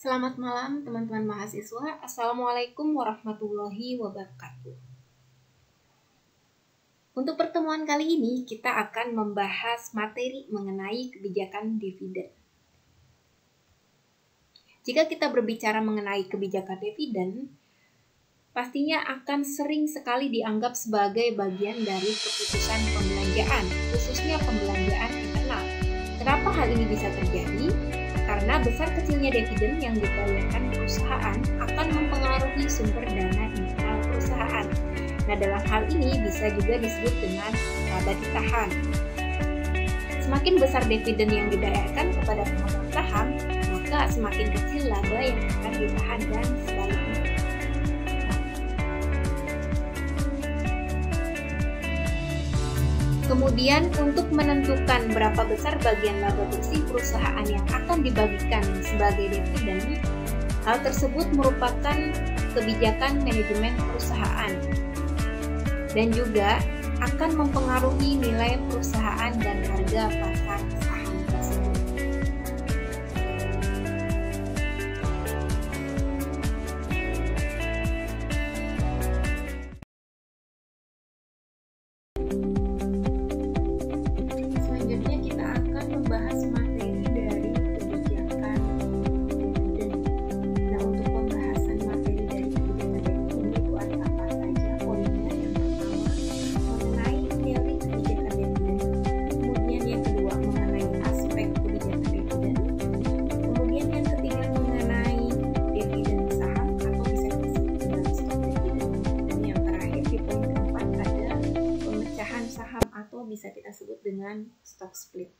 Selamat malam teman-teman mahasiswa. Assalamualaikum warahmatullahi wabarakatuh. Untuk pertemuan kali ini kita akan membahas materi mengenai kebijakan dividen. Jika kita berbicara mengenai kebijakan dividen, pastinya akan sering sekali dianggap sebagai bagian dari keputusan pembelanjaan, khususnya pembelanjaan internal. Kenapa hal ini bisa terjadi? Karena besar kecilnya dividen yang dibayarkan perusahaan akan mempengaruhi sumber dana internal perusahaan. Nah, dalam hal ini bisa juga disebut dengan laba ditahan. Semakin besar dividen yang dibayarkan kepada pemegang saham, maka semakin kecil laba yang akan ditahan dan sebaliknya. Kemudian untuk menentukan berapa besar bagian laba bersih perusahaan yang akan dibagikan sebagai dividen, hal tersebut merupakan kebijakan manajemen perusahaan dan juga akan mempengaruhi nilai perusahaan dan harga pasar saham tersebut. Selanjutnya kita akan membahas materi dari kebijakan dividen. Nah, untuk pembahasan materi dari kebijakan dividen itu ada apa saja poinnya? Yang pertama mengenai teori kebijakan dividen, kemudian yang kedua mengenai aspek kebijakan dividen, kemudian yang ketiga mengenai dividen saham atau bisa disebut dengan stok dividen, dan yang terakhir di poin keempat ada pemecahan saham atau bisa kita sebut dengan stock split.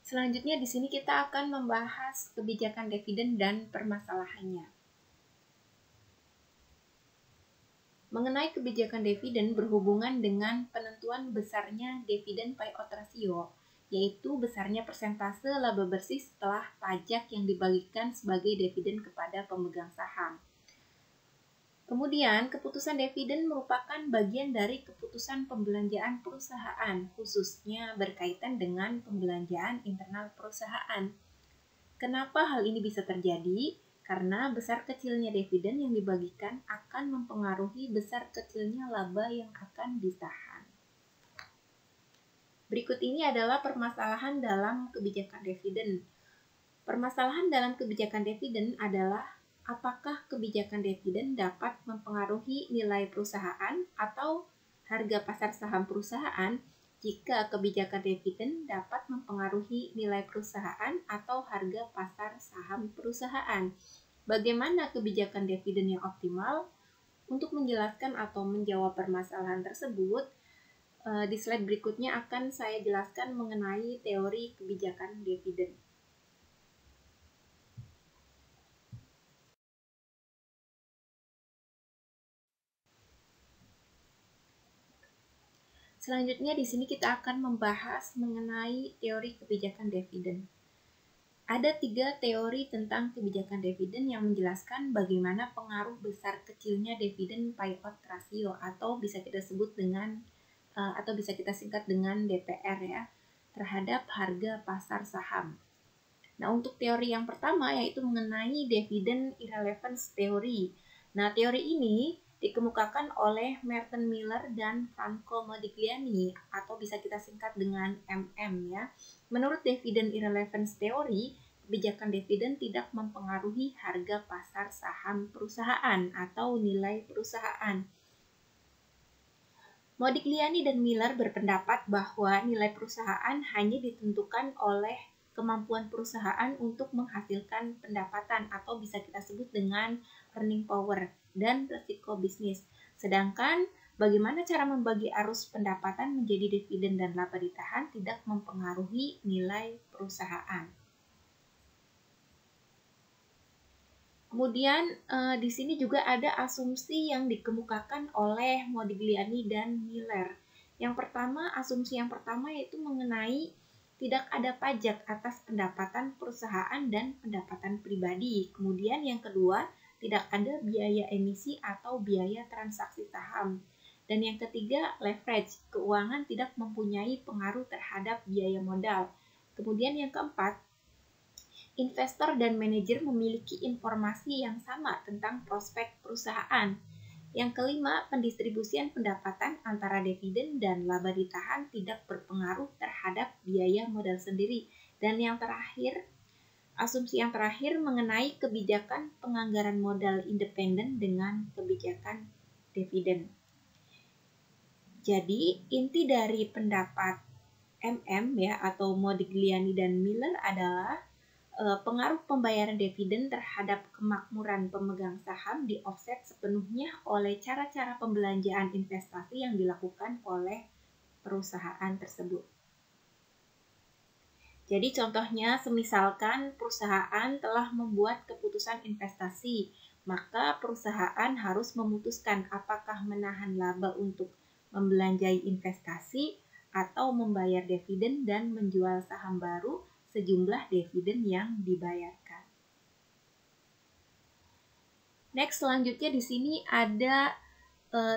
Selanjutnya di sini kita akan membahas kebijakan dividen dan permasalahannya. Mengenai kebijakan dividen berhubungan dengan penentuan besarnya dividen payout ratio, yaitu besarnya persentase laba bersih setelah pajak yang dibagikan sebagai dividen kepada pemegang saham. Kemudian, keputusan dividen merupakan bagian dari keputusan pembelanjaan perusahaan, khususnya berkaitan dengan pembelanjaan internal perusahaan. Kenapa hal ini bisa terjadi? Karena besar kecilnya dividen yang dibagikan akan mempengaruhi besar kecilnya laba yang akan ditahan. Berikut ini adalah permasalahan dalam kebijakan dividen. Permasalahan dalam kebijakan dividen adalah apakah kebijakan dividen dapat mempengaruhi nilai perusahaan atau harga pasar saham perusahaan jika kebijakan dividen dapat mempengaruhi nilai perusahaan atau harga pasar saham perusahaan. Bagaimana kebijakan dividen yang optimal? Untuk menjelaskan atau menjawab permasalahan tersebut, di slide berikutnya akan saya jelaskan mengenai teori kebijakan dividen. Selanjutnya di sini kita akan membahas mengenai teori kebijakan dividen. Ada 3 teori tentang kebijakan dividen yang menjelaskan bagaimana pengaruh besar kecilnya dividen payout ratio atau bisa kita sebut dengan atau bisa kita singkat dengan DPR ya, terhadap harga pasar saham. Nah, untuk teori yang pertama yaitu mengenai dividen irrelevance theory. Nah, teori ini dikemukakan oleh Merton Miller dan Franco Modigliani atau bisa kita singkat dengan MM ya. Menurut dividen irrelevance theory, kebijakan dividen tidak mempengaruhi harga pasar saham perusahaan atau nilai perusahaan. Modigliani dan Miller berpendapat bahwa nilai perusahaan hanya ditentukan oleh kemampuan perusahaan untuk menghasilkan pendapatan atau bisa kita sebut dengan earning power dan risiko bisnis. Sedangkan bagaimana cara membagi arus pendapatan menjadi dividen dan laba ditahan tidak mempengaruhi nilai perusahaan. Kemudian di sini juga ada asumsi yang dikemukakan oleh Modigliani dan Miller. Asumsi yang pertama yaitu mengenai tidak ada pajak atas pendapatan perusahaan dan pendapatan pribadi. Kemudian yang kedua, tidak ada biaya emisi atau biaya transaksi saham. Dan yang ketiga, leverage, keuangan tidak mempunyai pengaruh terhadap biaya modal. Kemudian yang keempat, investor dan manajer memiliki informasi yang sama tentang prospek perusahaan. Yang kelima, pendistribusian pendapatan antara dividen dan laba ditahan tidak berpengaruh terhadap biaya modal sendiri. Dan yang terakhir, asumsi yang terakhir mengenai kebijakan penganggaran modal independen dengan kebijakan dividen. Jadi, inti dari pendapat ya atau Modigliani dan Miller adalah pengaruh pembayaran dividen terhadap kemakmuran pemegang saham di-offset sepenuhnya oleh cara-cara pembelanjaan investasi yang dilakukan oleh perusahaan tersebut. Jadi contohnya, semisalkan perusahaan telah membuat keputusan investasi, maka perusahaan harus memutuskan apakah menahan laba untuk membelanjai investasi atau membayar dividen dan menjual saham baru sejumlah dividen yang dibayarkan. Next, selanjutnya di sini ada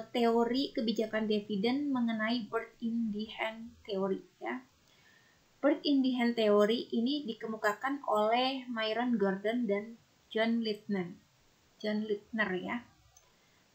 teori kebijakan dividen mengenai bird in the hand theory ya. Bird in the hand theory ini dikemukakan oleh Myron Gordon dan John Littner ya.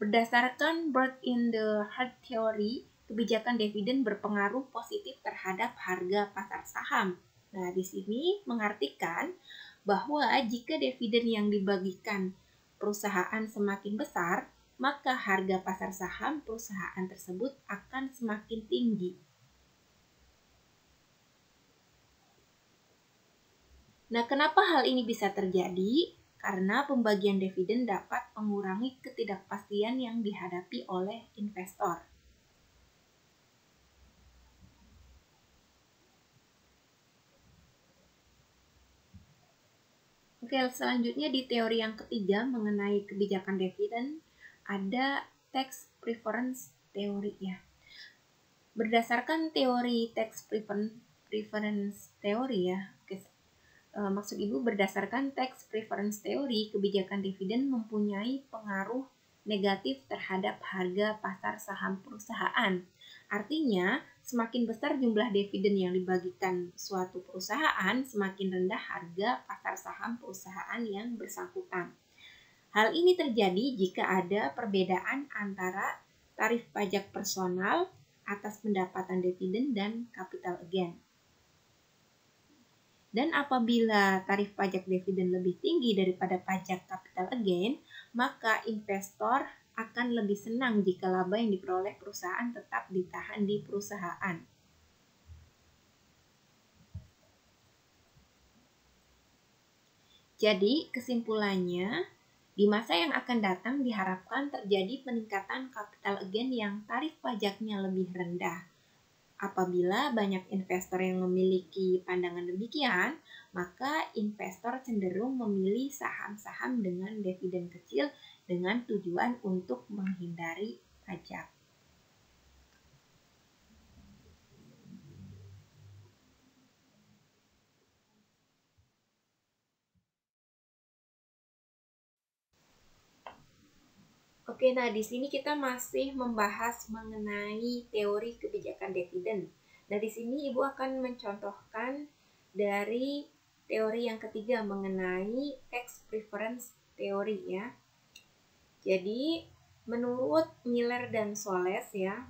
Berdasarkan bird in the hand theory, kebijakan dividen berpengaruh positif terhadap harga pasar saham. Nah, di sini mengartikan bahwa jika dividen yang dibagikan perusahaan semakin besar, maka harga pasar saham perusahaan tersebut akan semakin tinggi. Nah, kenapa hal ini bisa terjadi? Karena pembagian dividen dapat mengurangi ketidakpastian yang dihadapi oleh investor. Oke, selanjutnya di teori yang ketiga mengenai kebijakan dividen ada tax preference theory ya. Berdasarkan teori tax preference theory ya, maksud Ibu berdasarkan tax preference theory, kebijakan dividen mempunyai pengaruh negatif terhadap harga pasar saham perusahaan. Artinya, semakin besar jumlah dividen yang dibagikan suatu perusahaan, semakin rendah harga pasar saham perusahaan yang bersangkutan. Hal ini terjadi jika ada perbedaan antara tarif pajak personal atas pendapatan dividen dan capital gain. Dan apabila tarif pajak dividen lebih tinggi daripada pajak capital gain, maka investor akan lebih senang jika laba yang diperoleh perusahaan tetap ditahan di perusahaan. Jadi, kesimpulannya, di masa yang akan datang diharapkan terjadi peningkatan capital gain yang tarif pajaknya lebih rendah. Apabila banyak investor yang memiliki pandangan demikian, maka investor cenderung memilih saham-saham dengan dividen kecil dengan tujuan untuk menghindari pajak. Oke, nah di sini kita masih membahas mengenai teori kebijakan dividen. Nah, di sini Ibu akan mencontohkan dari teori yang ketiga mengenai tax preference theory ya. Jadi, menurut Miller dan Soles ya,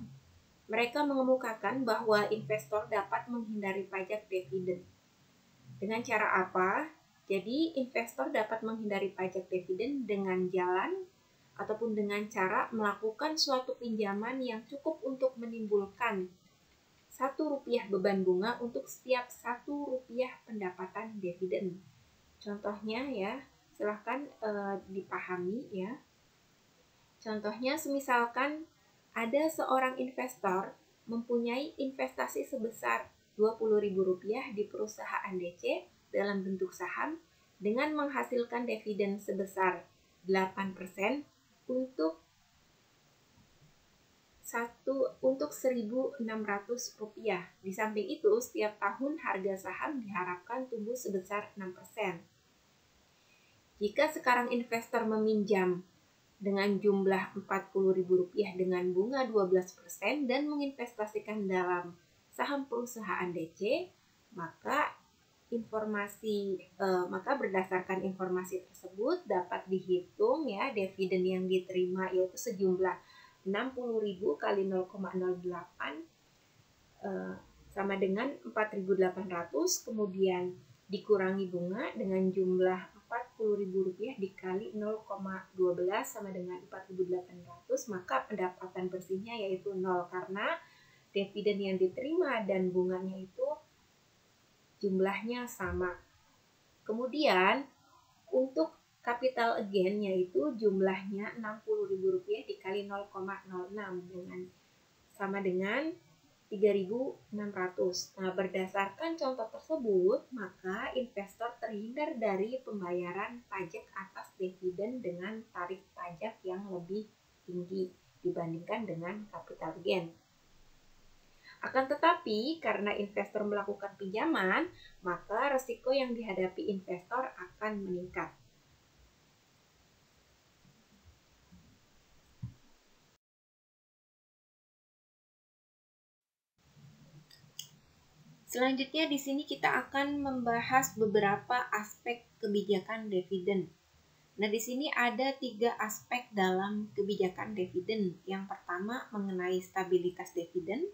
mereka mengemukakan bahwa investor dapat menghindari pajak dividen. Dengan cara apa? Jadi, investor dapat menghindari pajak dividen dengan jalan ataupun dengan cara melakukan suatu pinjaman yang cukup untuk menimbulkan Rp1 beban bunga untuk setiap Rp1 pendapatan dividen. Contohnya ya, silahkan dipahami ya. Contohnya, semisalkan ada seorang investor mempunyai investasi sebesar Rp20.000 di perusahaan DC dalam bentuk saham dengan menghasilkan dividen sebesar 8% untuk 1.600 rupiah. Di samping itu, setiap tahun harga saham diharapkan tumbuh sebesar 6%. Jika sekarang investor meminjam dengan jumlah Rp40.000 dengan bunga 12% dan menginvestasikan dalam saham perusahaan DC, maka berdasarkan informasi tersebut dapat dihitung ya dividen yang diterima yaitu sejumlah 60.000 kali 0,08 sama dengan 4.800, kemudian dikurangi bunga dengan jumlah Rp40.000 dikali 0,12 sama dengan 4.800, maka pendapatan bersihnya yaitu 0 karena dividen yang diterima dan bunganya itu jumlahnya sama. Kemudian untuk capital gain yaitu jumlahnya Rp60.000 dikali 0,06 dengan sama dengan 3.600. Nah, berdasarkan contoh tersebut, maka investor terhindar dari pembayaran pajak atas dividen dengan tarif pajak yang lebih tinggi dibandingkan dengan capital gain. Akan tetapi, karena investor melakukan pinjaman, maka risiko yang dihadapi investor akan meningkat. Selanjutnya di sini kita akan membahas beberapa aspek kebijakan dividen. Nah, di sini ada 3 aspek dalam kebijakan dividen. Yang pertama mengenai stabilitas dividen,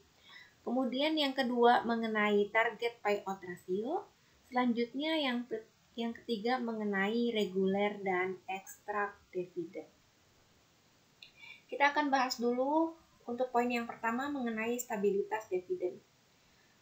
kemudian yang kedua mengenai target payout ratio, selanjutnya yang ketiga mengenai reguler dan ekstrak dividen. Kita akan bahas dulu untuk poin yang pertama mengenai stabilitas dividen.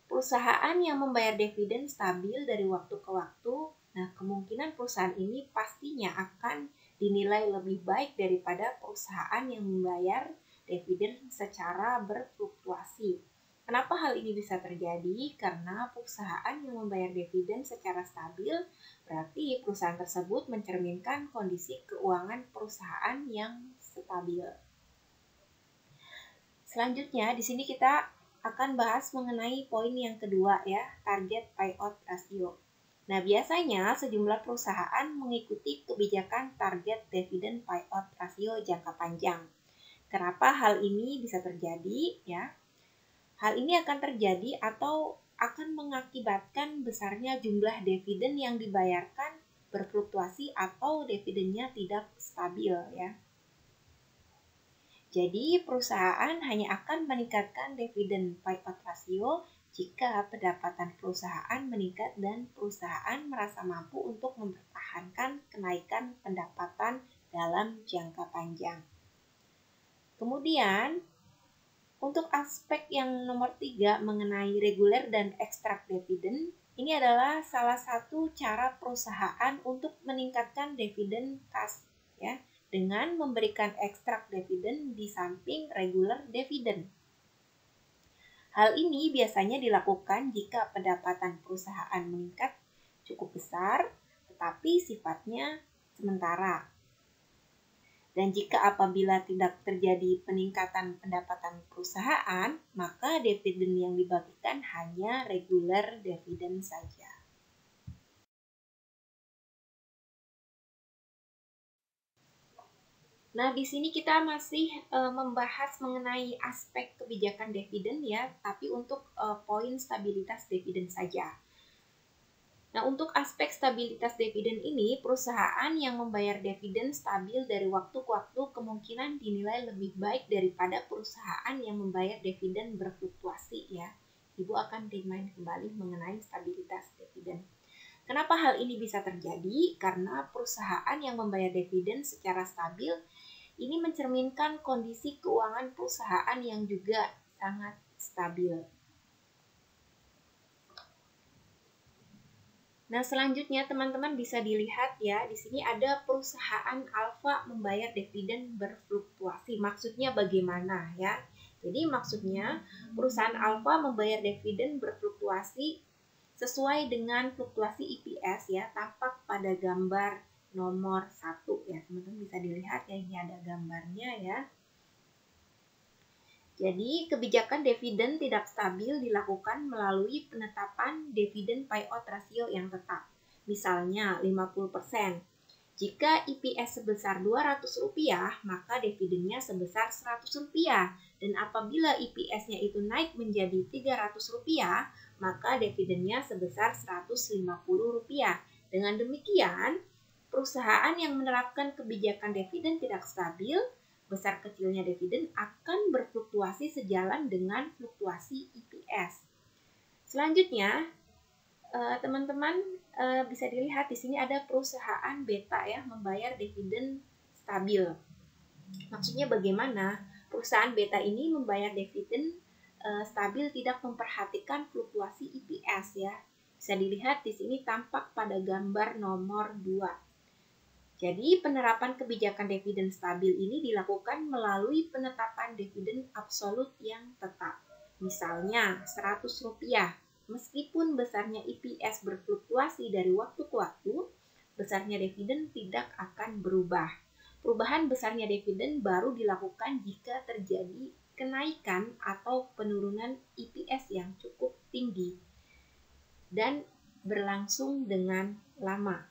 Perusahaan yang membayar dividen stabil dari waktu ke waktu, nah kemungkinan perusahaan ini pastinya akan dinilai lebih baik daripada perusahaan yang membayar dividen secara berfluktuasi. Kenapa hal ini bisa terjadi? Karena perusahaan yang membayar dividen secara stabil, berarti perusahaan tersebut mencerminkan kondisi keuangan perusahaan yang stabil. Selanjutnya, di sini kita akan bahas mengenai poin yang kedua ya, target payout ratio. Nah, biasanya sejumlah perusahaan mengikuti kebijakan target dividen payout ratio jangka panjang. Kenapa hal ini bisa terjadi ya? Hal ini akan terjadi atau akan mengakibatkan besarnya jumlah dividen yang dibayarkan berfluktuasi atau dividennya tidak stabil ya. Jadi, perusahaan hanya akan meningkatkan dividen payout ratio jika pendapatan perusahaan meningkat dan perusahaan merasa mampu untuk mempertahankan kenaikan pendapatan dalam jangka panjang. Kemudian, untuk aspek yang nomor 3 mengenai reguler dan ekstrak dividen, ini adalah salah satu cara perusahaan untuk meningkatkan dividen kas ya, dengan memberikan ekstrak dividen di samping regular dividen. Hal ini biasanya dilakukan jika pendapatan perusahaan meningkat cukup besar, tetapi sifatnya sementara. Dan jika apabila tidak terjadi peningkatan pendapatan perusahaan, maka dividen yang dibagikan hanya regular dividen saja. Nah, di sini kita masih membahas mengenai aspek kebijakan dividen ya, tapi untuk poin stabilitas dividen saja. Nah, untuk aspek stabilitas dividen ini, perusahaan yang membayar dividen stabil dari waktu ke waktu kemungkinan dinilai lebih baik daripada perusahaan yang membayar dividen berfluktuasi ya. Ibu akan remind kembali mengenai stabilitas dividen. Kenapa hal ini bisa terjadi? Karena perusahaan yang membayar dividen secara stabil ini mencerminkan kondisi keuangan perusahaan yang juga sangat stabil. Nah, selanjutnya teman-teman bisa dilihat ya, di sini ada perusahaan alfa membayar dividen berfluktuasi. Maksudnya bagaimana ya? Jadi maksudnya perusahaan alfa membayar dividen berfluktuasi sesuai dengan fluktuasi EPS ya, tampak pada gambar nomor 1 ya, teman-teman bisa dilihat ya, ini ada gambarnya ya. Jadi, kebijakan dividen tidak stabil dilakukan melalui penetapan dividen payout ratio yang tetap. Misalnya 50%. Jika EPS sebesar Rp200, maka dividennya sebesar Rp100. Dan apabila EPS-nya itu naik menjadi Rp300, maka dividennya sebesar Rp150. Dengan demikian, perusahaan yang menerapkan kebijakan dividen tidak stabil, besar kecilnya dividen akan berfluktuasi sejalan dengan fluktuasi EPS. Selanjutnya, teman-teman bisa dilihat di sini ada perusahaan beta ya, membayar dividen stabil. Maksudnya bagaimana? Perusahaan beta ini membayar dividen stabil, tidak memperhatikan fluktuasi EPS ya. Bisa dilihat di sini tampak pada gambar nomor 2. Jadi, penerapan kebijakan dividen stabil ini dilakukan melalui penetapan dividen absolut yang tetap. Misalnya, Rp100. Meskipun besarnya EPS berfluktuasi dari waktu ke waktu, besarnya dividen tidak akan berubah. Perubahan besarnya dividen baru dilakukan jika terjadi kenaikan atau penurunan EPS yang cukup tinggi dan berlangsung dengan lama.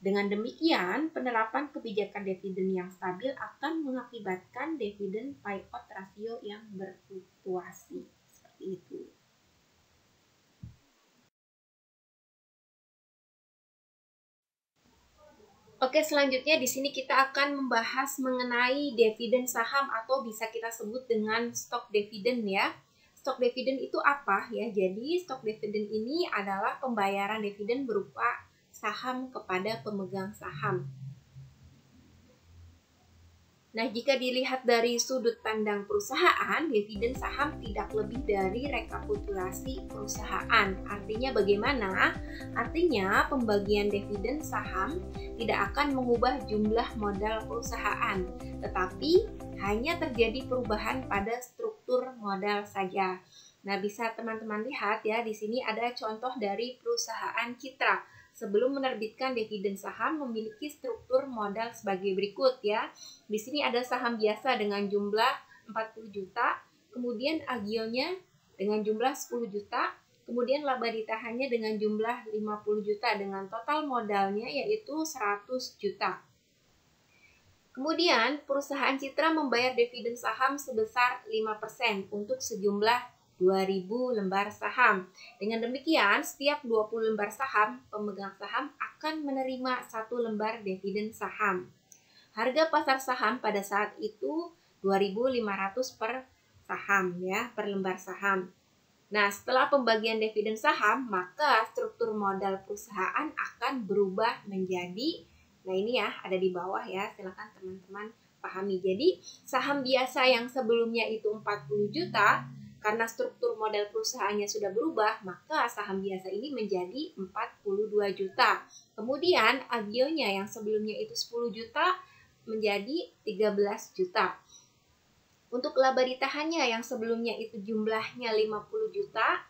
Dengan demikian, penerapan kebijakan dividen yang stabil akan mengakibatkan dividen payout ratio yang berfluktuasi. Seperti itu. Oke, selanjutnya di sini kita akan membahas mengenai dividen saham atau bisa kita sebut dengan stok dividen ya. Stok dividen itu apa ya? Jadi, stok dividen ini adalah pembayaran dividen berupa saham kepada pemegang saham. Nah, jika dilihat dari sudut pandang perusahaan, dividen saham tidak lebih dari rekapitulasi perusahaan. Artinya bagaimana? Artinya pembagian dividen saham tidak akan mengubah jumlah modal perusahaan, tetapi hanya terjadi perubahan pada struktur modal saja. Nah, bisa teman-teman lihat ya, di sini ada contoh dari perusahaan Citra. Sebelum menerbitkan dividen saham memiliki struktur modal sebagai berikut ya. Di sini ada saham biasa dengan jumlah 40 juta, kemudian agionya dengan jumlah 10 juta, kemudian laba ditahannya dengan jumlah 50 juta dengan total modalnya yaitu 100 juta. Kemudian perusahaan Citra membayar dividen saham sebesar 5% untuk sejumlah 2.000 lembar saham. Dengan demikian, setiap 20 lembar saham, pemegang saham akan menerima 1 lembar dividen saham. Harga pasar saham pada saat itu 2.500 per saham ya, per lembar saham. Nah, setelah pembagian dividen saham, maka struktur modal perusahaan akan berubah menjadi, nah ini ya, ada di bawah ya, silakan teman-teman pahami. Jadi, saham biasa yang sebelumnya itu 40 juta, karena struktur modal perusahaannya sudah berubah, maka saham biasa ini menjadi 42 juta. Kemudian agionya yang sebelumnya itu 10 juta menjadi 13 juta. Untuk laba ditahannya yang sebelumnya itu jumlahnya 50 juta,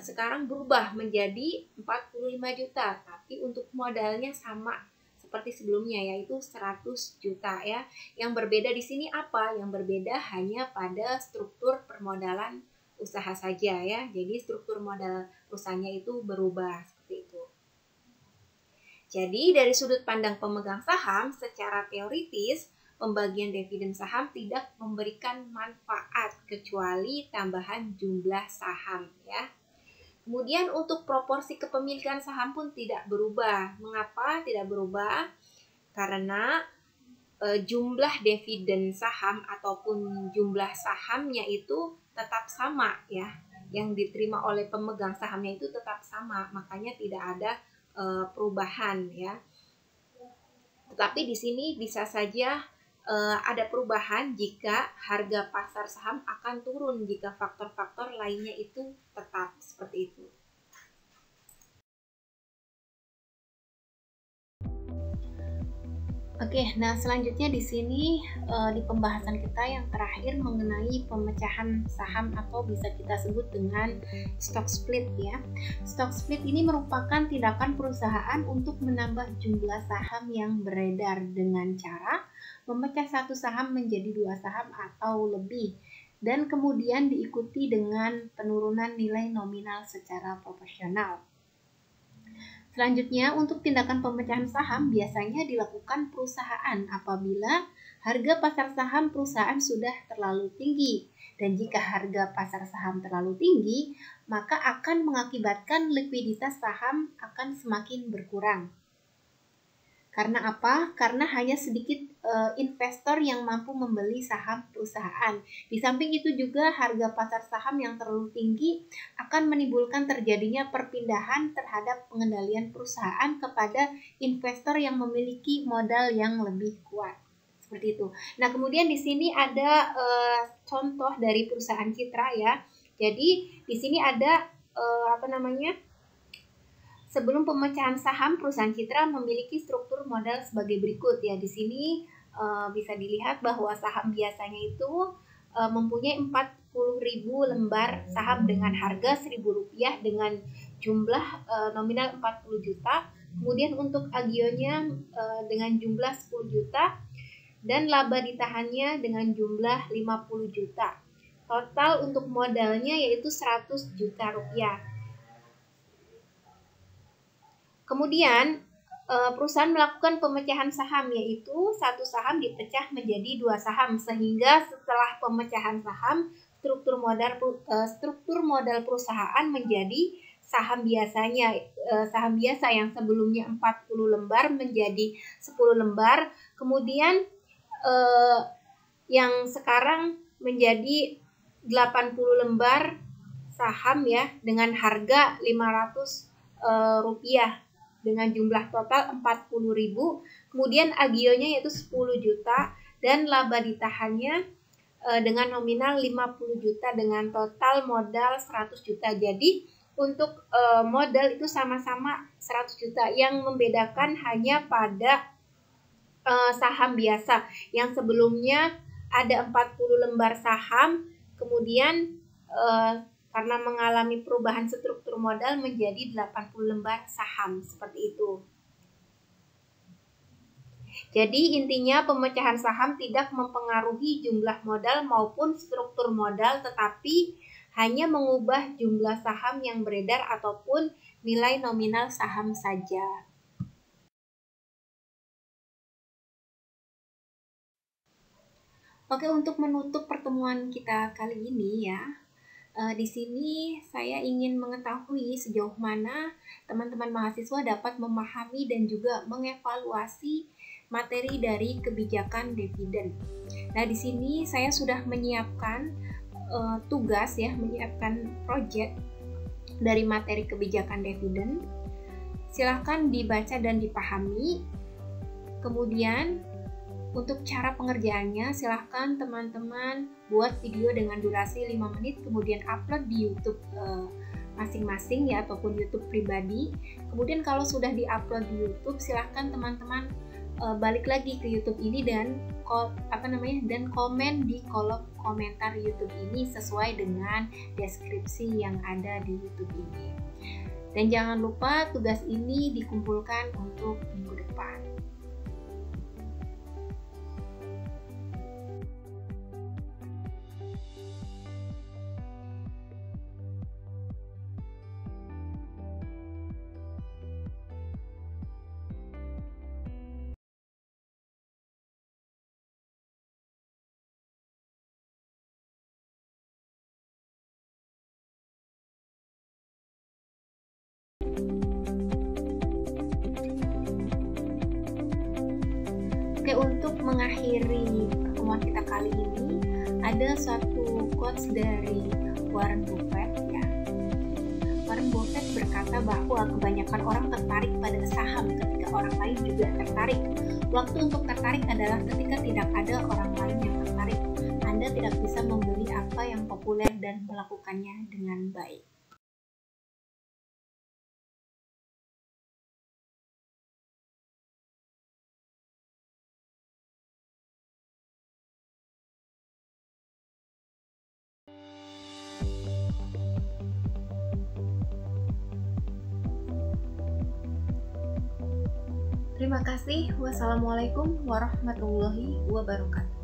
sekarang berubah menjadi 45 juta. Tapi untuk modalnya sama seperti sebelumnya yaitu 100 juta ya. Yang berbeda di sini apa? Yang berbeda hanya pada struktur permodalan usaha saja ya. Jadi struktur modal perusahaannya itu berubah seperti itu. Jadi dari sudut pandang pemegang saham secara teoritis pembagian dividen saham tidak memberikan manfaat kecuali tambahan jumlah saham ya. Kemudian untuk proporsi kepemilikan saham pun tidak berubah. Mengapa tidak berubah? Karena jumlah dividen saham ataupun jumlah sahamnya itu tetap sama ya. Yang diterima oleh pemegang sahamnya itu tetap sama, makanya tidak ada perubahan ya. Tetapi di sini bisa saja ada perubahan jika harga pasar saham akan turun jika faktor-faktor lainnya itu tetap seperti itu. Oke, nah selanjutnya di sini di pembahasan kita yang terakhir mengenai pemecahan saham atau bisa kita sebut dengan stock split ya. Stock split ini merupakan tindakan perusahaan untuk menambah jumlah saham yang beredar dengan cara memecah satu saham menjadi dua saham atau lebih dan kemudian diikuti dengan penurunan nilai nominal secara proporsional. Selanjutnya, untuk tindakan pemecahan saham biasanya dilakukan perusahaan apabila harga pasar saham perusahaan sudah terlalu tinggi. Dan jika harga pasar saham terlalu tinggi, maka akan mengakibatkan likuiditas saham akan semakin berkurang. Karena apa? Karena hanya sedikit investor yang mampu membeli saham perusahaan. Di samping itu juga harga pasar saham yang terlalu tinggi akan menimbulkan terjadinya perpindahan terhadap pengendalian perusahaan kepada investor yang memiliki modal yang lebih kuat. Seperti itu. Nah, kemudian di sini ada contoh dari perusahaan Citra ya. Jadi di sini ada sebelum pemecahan saham, perusahaan Citra memiliki struktur modal sebagai berikut ya. Di sini bisa dilihat bahwa saham biasanya itu mempunyai 40.000 lembar saham dengan harga Rp1.000 dengan jumlah nominal 40 juta. Kemudian untuk agionya dengan jumlah 10 juta dan laba ditahannya dengan jumlah 50 juta. Total untuk modalnya yaitu 100 juta rupiah. Kemudian perusahaan melakukan pemecahan saham, yaitu satu saham dipecah menjadi dua saham, sehingga setelah pemecahan saham struktur modal perusahaan menjadi saham biasanya, saham biasa yang sebelumnya 40 lembar menjadi 10 lembar, kemudian yang sekarang menjadi 80 lembar saham ya dengan harga 500 rupiah dengan jumlah total 40.000, kemudian agionya yaitu 10 juta dan laba ditahannya dengan nominal 50 juta dengan total modal 100 juta. Jadi untuk modal itu sama-sama 100 juta, yang membedakan hanya pada saham biasa yang sebelumnya ada 40 lembar saham, kemudian karena mengalami perubahan struktur modal menjadi 80 lembar saham, seperti itu. Jadi intinya pemecahan saham tidak mempengaruhi jumlah modal maupun struktur modal, tetapi hanya mengubah jumlah saham yang beredar ataupun nilai nominal saham saja. Oke, untuk menutup pertemuan kita kali ini ya, di sini saya ingin mengetahui sejauh mana teman-teman mahasiswa dapat memahami dan juga mengevaluasi materi dari kebijakan dividen. Nah, di sini saya sudah menyiapkan tugas ya, menyiapkan project dari materi kebijakan dividen. Silahkan dibaca dan dipahami. Kemudian untuk cara pengerjaannya, silahkan teman-teman buat video dengan durasi 5 menit, kemudian upload di YouTube masing-masing ya, ataupun YouTube pribadi. Kemudian kalau sudah di-upload di YouTube, silahkan teman-teman balik lagi ke YouTube ini dan komen di kolom komentar YouTube ini sesuai dengan deskripsi yang ada di YouTube ini. Dan jangan lupa tugas ini dikumpulkan untuk minggu depan. Oke, untuk mengakhiri pertemuan kita kali ini, ada suatu quotes dari Warren Buffett ya. Warren Buffett berkata bahwa kebanyakan orang tertarik pada saham ketika orang lain juga tertarik. Waktu untuk tertarik adalah ketika tidak ada orang lain yang tertarik. Anda tidak bisa membeli apa yang populer dan melakukannya dengan baik. Terima kasih. Wassalamualaikum warahmatullahi wabarakatuh.